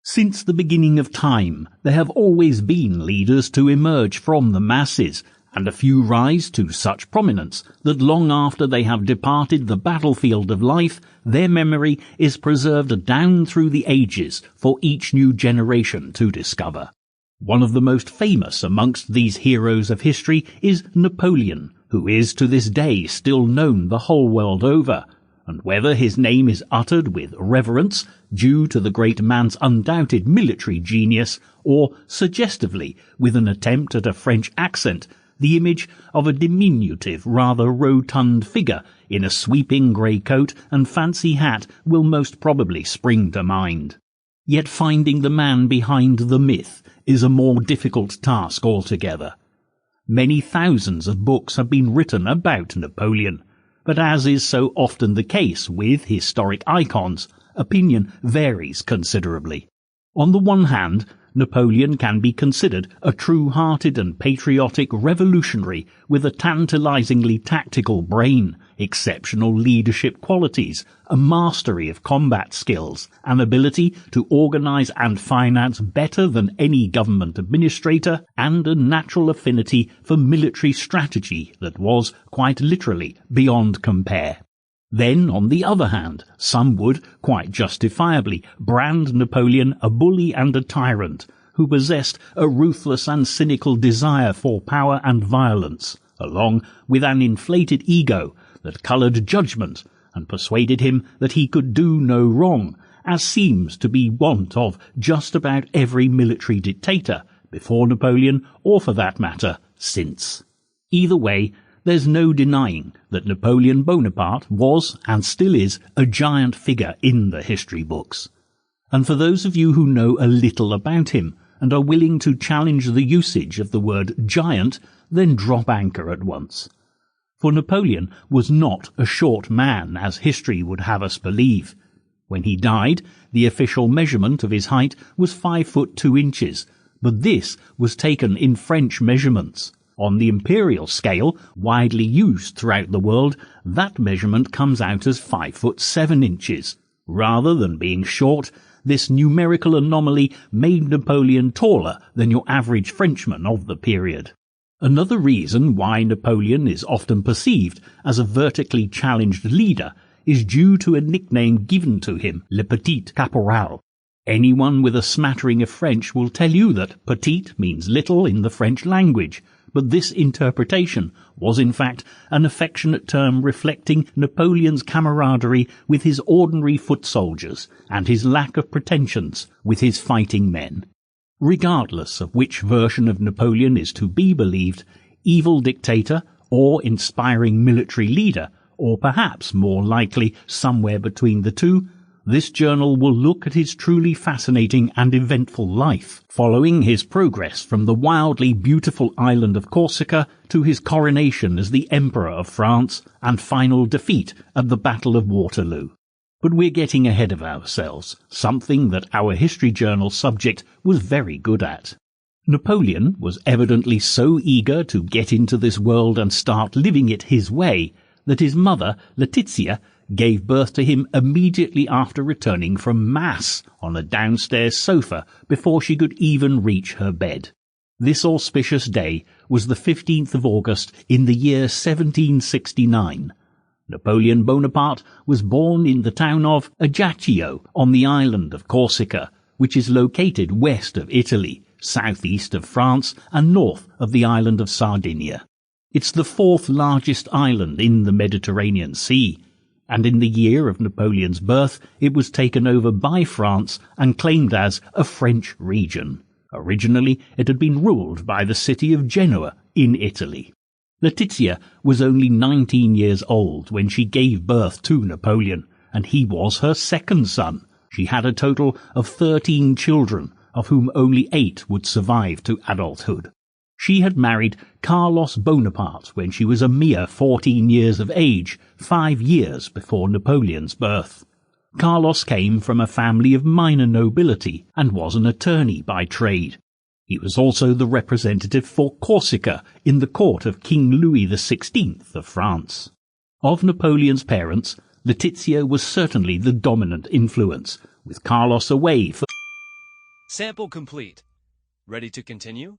Since the beginning of time, there have always been leaders to emerge from the masses, and a few rise to such prominence that long after they have departed the battlefield of life, their memory is preserved down through the ages for each new generation to discover. One of the most famous amongst these heroes of history is Napoleon, who is to this day still known the whole world over, and whether his name is uttered with reverence, due to the great man's undoubted military genius, or suggestively with an attempt at a French accent, the image of a diminutive, rather rotund figure in a sweeping grey coat and fancy hat will most probably spring to mind. Yet finding the man behind the myth is a more difficult task altogether. Many thousands of books have been written about Napoleon, but as is so often the case with historic icons, opinion varies considerably. On the one hand, Napoleon can be considered a true-hearted and patriotic revolutionary with a tantalizingly tactical brain, exceptional leadership qualities, a mastery of combat skills, an ability to organize and finance better than any government administrator, and a natural affinity for military strategy that was, quite literally, beyond compare. Then, on the other hand, some would, quite justifiably, brand Napoleon a bully and a tyrant, who possessed a ruthless and cynical desire for power and violence, along with an inflated ego that coloured judgment and persuaded him that he could do no wrong, as seems to be wont of just about every military dictator, before Napoleon, or for that matter, since. Either way, there's no denying that Napoleon Bonaparte was, and still is, a giant figure in the history books. And for those of you who know a little about him, and are willing to challenge the usage of the word giant, then drop anchor at once. For Napoleon was not a short man, as history would have us believe. When he died, the official measurement of his height was 5 foot 2 inches, but this was taken in French measurements. On the imperial scale, widely used throughout the world, that measurement comes out as 5 foot 7 inches. Rather than being short, this numerical anomaly made Napoleon taller than your average Frenchman of the period. Another reason why Napoleon is often perceived as a vertically challenged leader is due to a nickname given to him, Le Petit Caporal. Anyone with a smattering of French will tell you that petit means little in the French language, but this interpretation was in fact an affectionate term reflecting Napoleon's camaraderie with his ordinary foot soldiers and his lack of pretensions with his fighting men. Regardless of which version of Napoleon is to be believed, evil dictator or inspiring military leader, or perhaps more likely somewhere between the two, this journal will look at his truly fascinating and eventful life, following his progress from the wildly beautiful island of Corsica to his coronation as the Emperor of France and final defeat at the Battle of Waterloo. But we're getting ahead of ourselves, something that our history journal subject was very good at. Napoleon was evidently so eager to get into this world and start living it his way that his mother, Letizia, gave birth to him immediately after returning from Mass on a downstairs sofa before she could even reach her bed. This auspicious day was the 15th of August in the year 1769. Napoleon Bonaparte was born in the town of Ajaccio on the island of Corsica, which is located west of Italy, southeast of France, and north of the island of Sardinia. It's the 4th largest island in the Mediterranean Sea, and in the year of Napoleon's birth it was taken over by France and claimed as a French region. Originally it had been ruled by the city of Genoa in Italy. Letizia was only 19 years old when she gave birth to Napoleon, and he was her second son. She had a total of 13 children, of whom only 8 would survive to adulthood. She had married Carlos Bonaparte when she was a mere 14 years of age, 5 years before Napoleon's birth. Carlos came from a family of minor nobility and was an attorney by trade. He was also the representative for Corsica in the court of King Louis XVI of France. Of Napoleon's parents, Letizia was certainly the dominant influence, with Carlos away for Sample complete. Ready to continue?